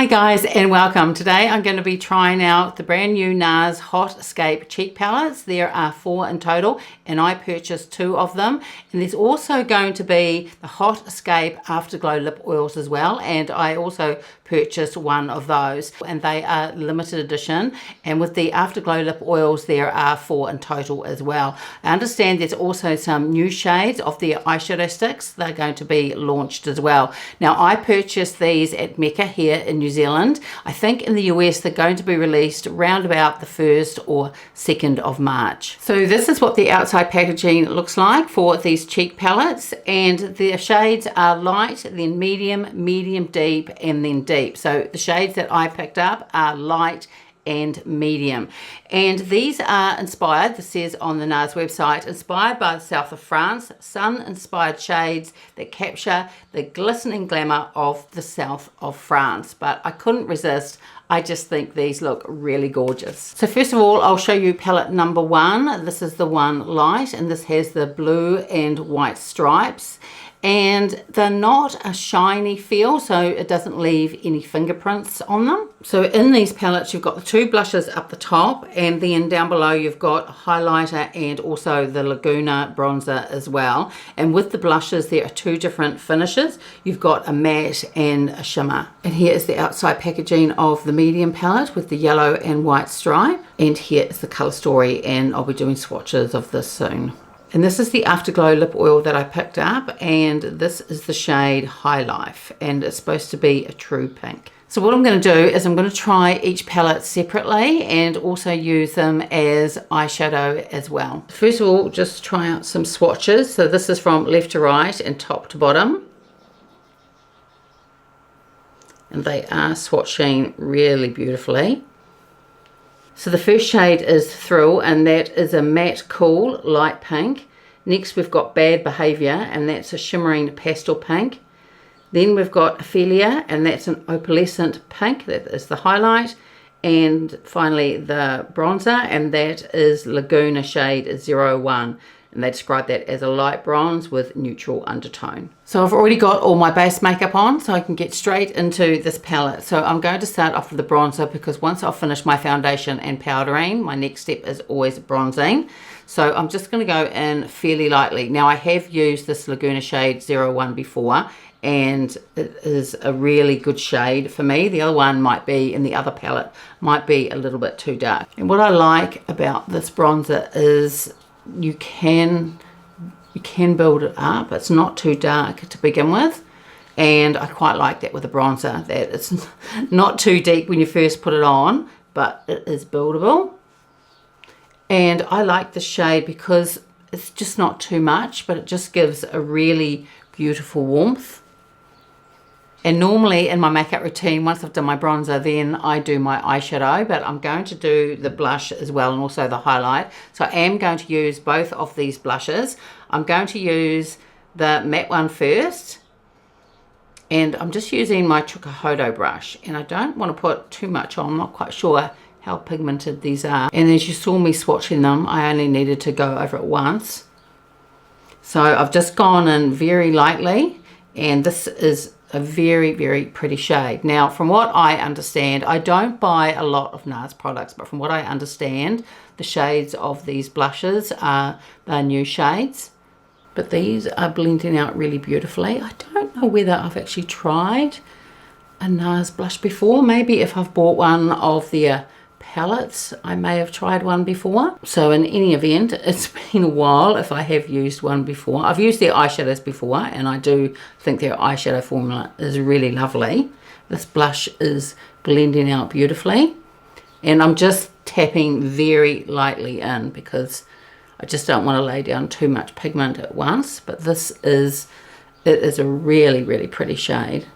Hi guys and welcome. Today I'm going to be trying out the brand new NARS Hot Escape cheek palettes. There are 4 in total and I purchased 2 of them, and there's also going to be the Hot Escape Afterglow Lip Oils as well, and I also purchased 1 of those, and they are limited edition. And with the Afterglow Lip Oils there are 4 in total as well. I understand there's also some new shades of the eyeshadow sticks. They're going to be launched as well. Now I purchased these at Mecca here in New Zealand. I think in the US they're going to be released around about the 1st or 2nd of March. So this is what the outside packaging looks like for these cheek palettes, and the shades are light, then medium, medium deep, and then deep. So the shades that I picked up are light and medium, and these are inspired, this says on the NARS website, inspired by the south of France, sun inspired shades that capture the glistening glamour of the south of France. But I couldn't resist. I just think these look really gorgeous. So first of all, I'll show you palette number 1. This is the one light, and this has the blue and white stripes, and they're not a shiny feel, so it doesn't leave any fingerprints on them. So in these palettes you've got the 2 blushes up the top, and then down below you've got highlighter and also the Laguna bronzer as well. And with the blushes there are 2 different finishes. You've got a matte and a shimmer. And here is the outside packaging of the medium palette with the yellow and white stripe, and here is the color story, and I'll be doing swatches of this soon. And this is the Afterglow Lip Oil that I picked up, and this is the shade High Life, and it's supposed to be a true pink. So what I'm going to do is I'm going to try each palette separately and also use them as eyeshadow as well. First of all, just try out some swatches. So this is from left to right and top to bottom. And they are swatching really beautifully. So the first shade is Thrill, and that is a matte cool light pink. Next we've got Bad Behavior, and that's a shimmering pastel pink. Then we've got Ophelia, and that's an opalescent pink, that is the highlight. And finally the bronzer, and that is Laguna shade 01. And they describe that as a light bronze with neutral undertone. So I've already got all my base makeup on, so I can get straight into this palette. So I'm going to start off with the bronzer, because once I've finished my foundation and powdering, my next step is always bronzing. So I'm just going to go in fairly lightly. Now I have used this Laguna shade 01 before, and it is a really good shade for me. The other one might be, in the other palette, might be a little bit too dark. And what I like about this bronzer is you can build it up. It's not too dark to begin with, and I quite like that with a bronzer, that it's not too deep when you first put it on, but it is buildable. And I like the shade because it's just not too much, but it just gives a really beautiful warmth. And normally in my makeup routine, once I've done my bronzer, then I do my eyeshadow, but I'm going to do the blush as well, and also the highlight. So I am going to use both of these blushes. I'm going to use the matte one first, and I'm just using my Chukahodo brush, and I don't want to put too much on. I'm not quite sure how pigmented these are. And as you saw me swatching them, I only needed to go over it once. So I've just gone in very lightly, and this is a very, very pretty shade. Now, from what I understand, I don't buy a lot of NARS products, but from what I understand, the shades of these blushes are new shades. But these are blending out really beautifully. I don't know whether I've actually tried a NARS blush before. Maybe if I've bought one of their palettes, I may have tried one before. So in any event, it's been a while if I have used one before. I've used their eyeshadows before, and I do think their eyeshadow formula is really lovely. This blush is blending out beautifully, and I'm just tapping very lightly in because I just don't want to lay down too much pigment at once. But it is a really, really pretty shade.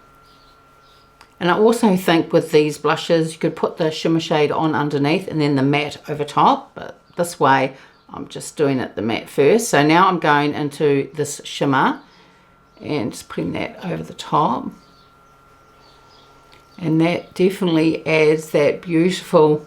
And I also think with these blushes you could put the shimmer shade on underneath and then the matte over top, but this way I'm just doing it the matte first. So now I'm going into this shimmer and just putting that over the top, and that definitely adds that beautiful,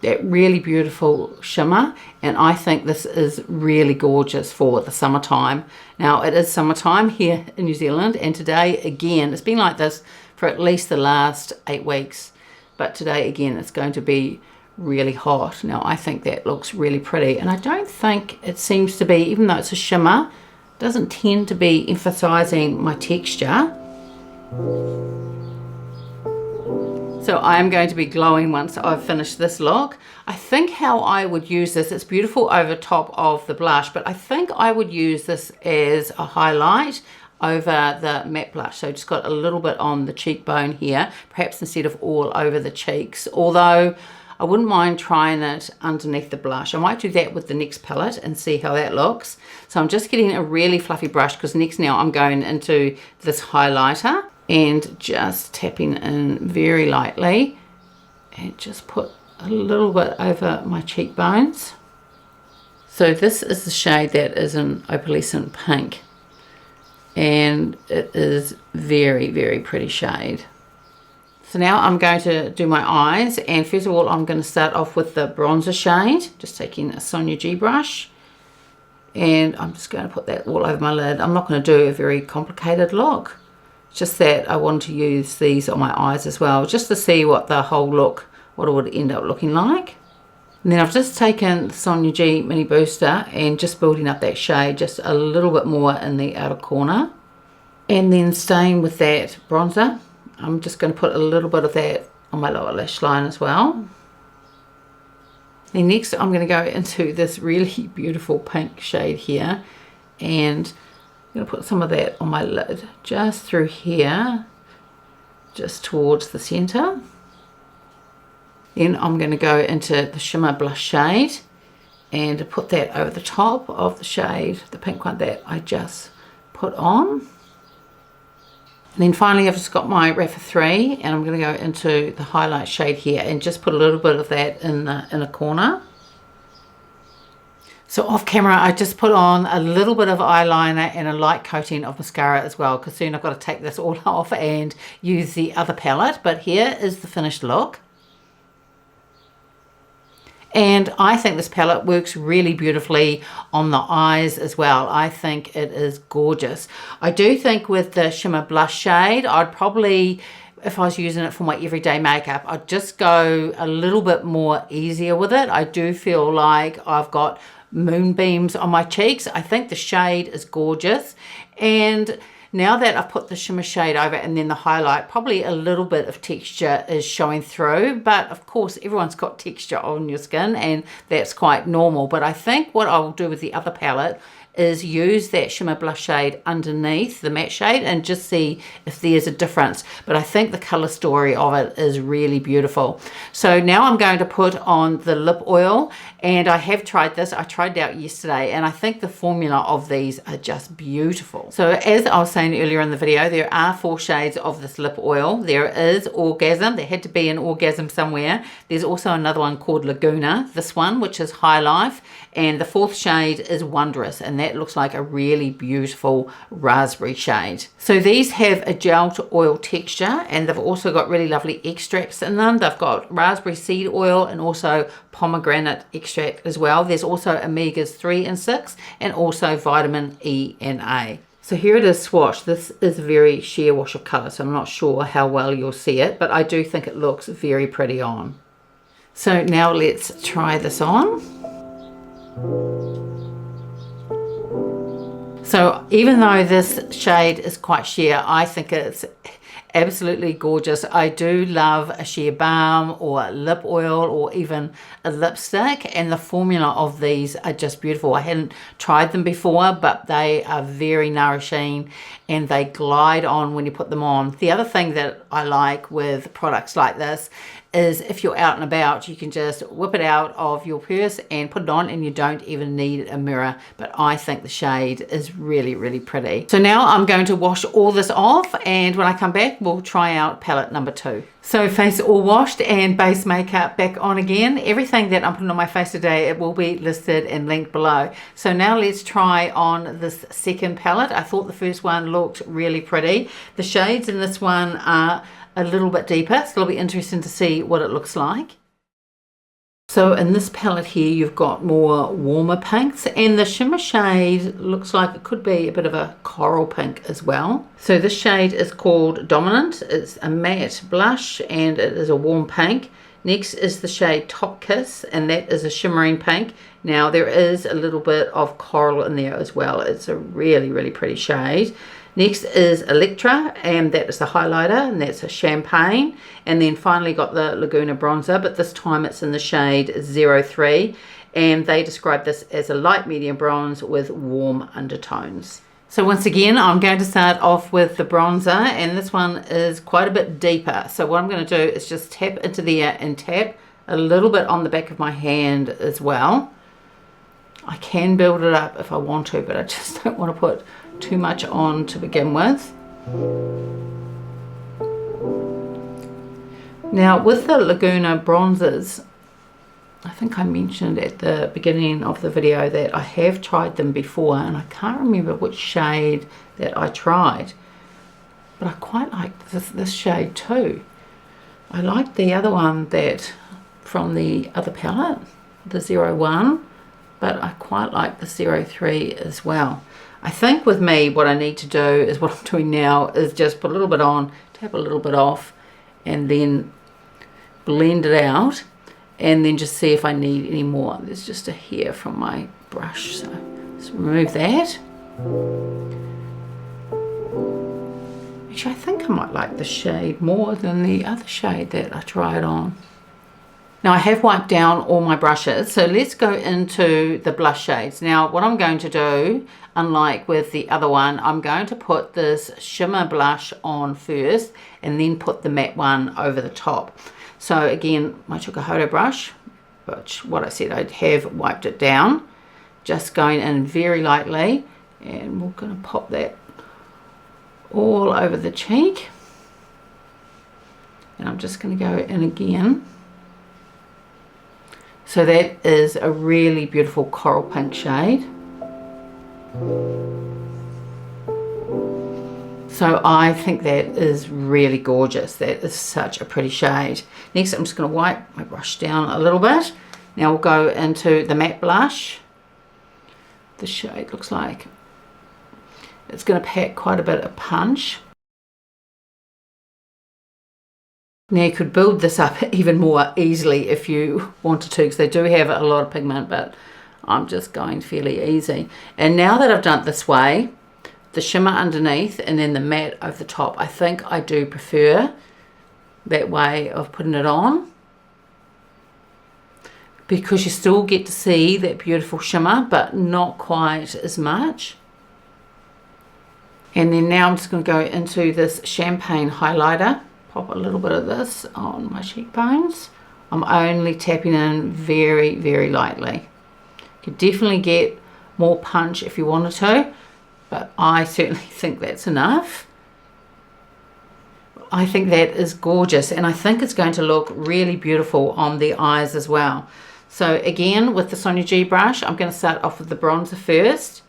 that really beautiful shimmer. And I think this is really gorgeous for the summertime. Now it is summertime here in New Zealand, and today again, it's been like this for at least the last 8 weeks. But today, again, it's going to be really hot. Now, I think that looks really pretty. And I don't think it seems to be, even though it's a shimmer, doesn't tend to be emphasizing my texture. So I'm going to be glowing once I've finished this look. I think how I would use this, it's beautiful over top of the blush, but I think I would use this as a highlight over the matte blush. So just got a little bit on the cheekbone here, perhaps instead of all over the cheeks. Although I wouldn't mind trying it underneath the blush. I might do that with the next palette and see how that looks. So I'm just getting a really fluffy brush because next now I'm going into this highlighter and just tapping in very lightly and just put a little bit over my cheekbones. So this is the shade that is an opalescent pink, and it is very, very pretty shade. So now I'm going to do my eyes, and first of all I'm going to start off with the bronzer shade, just taking a Sonia G brush, and I'm just going to put that all over my lid. I'm not going to do a very complicated look, just that I want to use these on my eyes as well, just to see what the whole look, what it would end up looking like. And then I've just taken the Sonia G Mini Booster and just building up that shade just a little bit more in the outer corner. And then staying with that bronzer, I'm just going to put a little bit of that on my lower lash line as well. Then next I'm going to go into this really beautiful pink shade here, and I'm going to put some of that on my lid, just through here, just towards the center. Then I'm going to go into the shimmer blush shade and put that over the top of the shade, the pink one that I just put on. And then finally I've just got my Rapha 3, and I'm going to go into the highlight shade here and just put a little bit of that in the inner corner. So off camera, I just put on a little bit of eyeliner and a light coating of mascara as well, because soon I've got to take this all off and use the other palette. But here is the finished look. And I think this palette works really beautifully on the eyes as well. I think it is gorgeous. I do think with the shimmer blush shade, I'd probably, if I was using it for my everyday makeup, I'd just go a little bit more easier with it. I do feel like I've got moonbeams on my cheeks. I think the shade is gorgeous, and now that I've put the shimmer shade over and then the highlight, probably a little bit of texture is showing through, but of course everyone's got texture on your skin and that's quite normal. But I think what I will do with the other palette is use that shimmer blush shade underneath the matte shade and just see if there's a difference. But I think the color story of it is really beautiful. So now I'm going to put on the lip oil, and I have tried this. I tried it out yesterday, and I think the formula of these are just beautiful. So as I was saying earlier in the video, there are 4 shades of this lip oil. There is Orgasm. There had to be an Orgasm somewhere. There's also another one called Laguna, this one, which is High Life, and the 4th shade is Wondrous, and that looks like a really beautiful raspberry shade. So these have a gel to oil texture, and they've also got really lovely extracts in them. They've got raspberry seed oil and also pomegranate extract as well. There's also omegas 3 and 6 and also vitamin E and A. So here it is swatched. This is a very sheer wash of colour, so I'm not sure how well you'll see it, but I do think it looks very pretty on. So now let's try this on. So even though this shade is quite sheer, I think it's absolutely gorgeous. I do love a sheer balm or a lip oil or even a lipstick, and the formula of these are just beautiful. I hadn't tried them before, but they are very nourishing and they glide on when you put them on. The other thing that I like with products like this is if you're out and about, you can just whip it out of your purse and put it on, and you don't even need a mirror. But I think the shade is really, really pretty. So now I'm going to wash all this off, and when I come back, we'll try out palette number 2. So face all washed and base makeup back on again. Everything that I'm putting on my face today, it will be listed and linked below. So now let's try on this second palette. I thought the first one looked really pretty. The shades in this one are a little bit deeper, so it'll be interesting to see what it looks like. So in this palette here, you've got more warmer pinks, and the shimmer shade looks like it could be a bit of a coral pink as well. So this shade is called Dominant. It's a matte blush and it is a warm pink. Next is the shade Top Kiss, and that is a shimmering pink. Now there is a little bit of coral in there as well. It's a really, really pretty shade. Next is Electra, and that is the highlighter, and that's a champagne. And then finally got the Laguna bronzer, but this time it's in the shade 03, and they describe this as a light medium bronze with warm undertones. So once again, I'm going to start off with the bronzer, and this one is quite a bit deeper. So what I'm going to do is just tap into there and tap a little bit on the back of my hand as well. I can build it up if I want to, but I just don't want to put too much on to begin with. Now with the Laguna bronzers, I think I mentioned at the beginning of the video that I have tried them before, and I can't remember which shade that I tried, but I quite like this shade too. I like the other one that from the other palette, the 01, but I quite like the 03 as well. I think with me, what I need to do is what I'm doing now is just put a little bit on, tap a little bit off, and then blend it out, and then just see if I need any more. There's just a hair from my brush, so let's remove that. Actually, I think I might like the shade more than the other shade that I tried on. Now I have wiped down all my brushes, so let's go into the blush shades. Now what I'm going to do, unlike with the other one, I'm going to put this shimmer blush on first and then put the matte one over the top. So again, my Chukahodo brush, which what I said, I have wiped it down, just going in very lightly, and we're going to pop that all over the cheek. And I'm just going to go in again. So that is a really beautiful coral pink shade. So I think that is really gorgeous. That is such a pretty shade. Next, I'm just going to wipe my brush down a little bit. Now we'll go into the matte blush. The shade looks like it's going to pack quite a bit of punch. Now you could build this up even more easily if you wanted to, because they do have a lot of pigment, but I'm just going fairly easy. And now that I've done it this way, the shimmer underneath and then the matte over the top, I think I do prefer that way of putting it on, because you still get to see that beautiful shimmer, but not quite as much. And then now I'm just going to go into this champagne highlighter. Pop a little bit of this on my cheekbones. I'm only tapping in very, very lightly. You could definitely get more punch if you wanted to, but I certainly think that's enough. I think that is gorgeous, and I think it's going to look really beautiful on the eyes as well. So again, with the Sonia G brush, I'm going to start off with the bronzer first,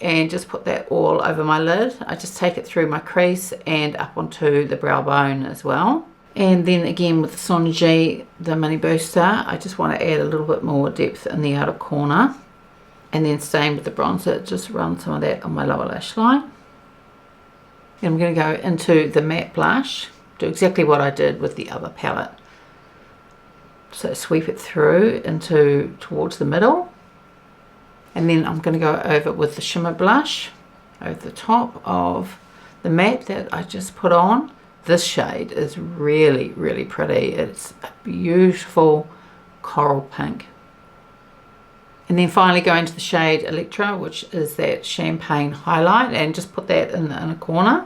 and just put that all over my lid. I just take it through my crease and up onto the brow bone as well. And then again with the Sonia G, the mini booster, I just want to add a little bit more depth in the outer corner. And then staying with the bronzer, just run some of that on my lower lash line. And I'm going to go into the matte blush, do exactly what I did with the other palette. So sweep it through into towards the middle. And then I'm going to go over with the shimmer blush over the top of the matte that I just put on. This shade is really, really pretty. It's a beautiful coral pink. And then finally go into the shade Electra, which is that champagne highlight, and just put that in the inner corner.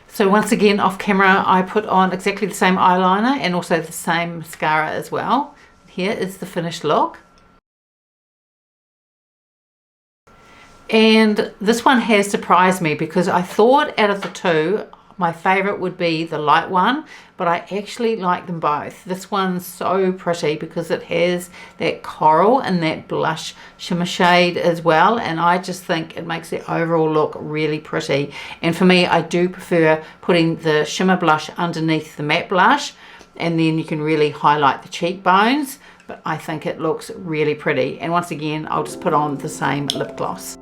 So once again, off camera, I put on exactly the same eyeliner and also the same mascara as well. Here is the finished look. And this one has surprised me, because I thought out of the two, my favorite would be the light one, but I actually like them both. This one's so pretty because it has that coral and that blush shimmer shade as well, and I just think it makes the overall look really pretty. And for me, I do prefer putting the shimmer blush underneath the matte blush, and then you can really highlight the cheekbones. But I think it looks really pretty. And once again, I'll just put on the same lip gloss.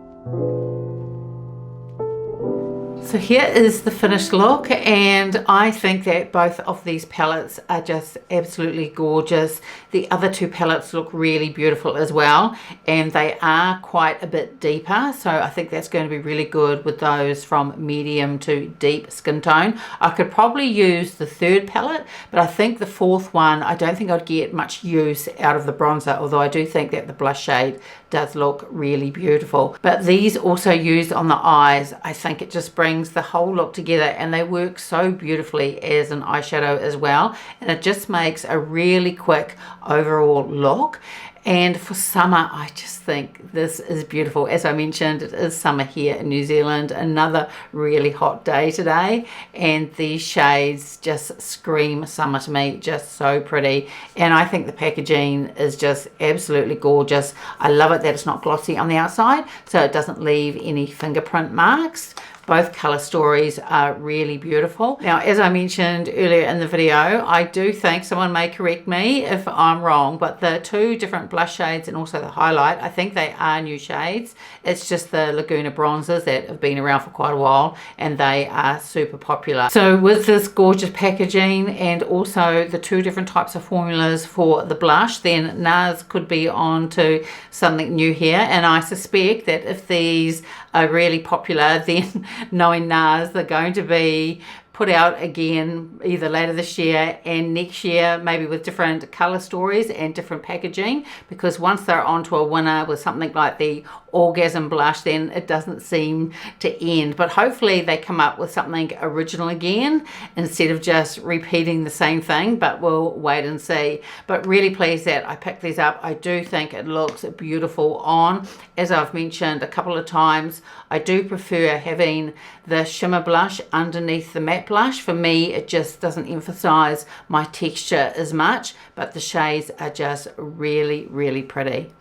So here is the finished look, and I think that both of these palettes are just absolutely gorgeous. The other two palettes look really beautiful as well, and they are quite a bit deeper, so I think that's going to be really good with those from medium to deep skin tone. I could probably use the third palette, but I think the fourth one, I don't think I'd get much use out of the bronzer, although I do think that the blush shade does look really beautiful. But these also used on the eyes, I think it just brings the whole look together, and they work so beautifully as an eyeshadow as well, and it just makes a really quick overall look. And for summer, I just think this is beautiful. As I mentioned, it is summer here in New Zealand, another really hot day today, and these shades just scream summer to me, just so pretty. And I think the packaging is just absolutely gorgeous. I love it that it's not glossy on the outside, so it doesn't leave any fingerprint marks. Both color stories are really beautiful. Now, as I mentioned earlier in the video, I do think, someone may correct me if I'm wrong, but the two different blush shades and also the highlight, I think they are new shades. It's just the Laguna bronzers that have been around for quite a while, and they are super popular. So with this gorgeous packaging and also the two different types of formulas for the blush, then NARS could be on to something new here. And I suspect that if these are really popular, then knowing NARS, they're going to be put out again either later this year and next year, maybe with different color stories and different packaging, because once they're onto a winner with something like the Orgasm blush, then it doesn't seem to end. But hopefully they come up with something original again instead of just repeating the same thing, but we'll wait and see. But really pleased that I picked these up. I do think it looks beautiful on. As I've mentioned a couple of times, I do prefer having the shimmer blush underneath the matte blush. For me, it just doesn't emphasize my texture as much, but the shades are just really, really pretty.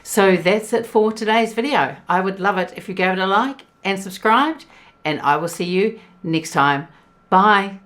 So that's it for today's video. I would love it if you gave it a like and subscribed, and I will see you next time. Bye.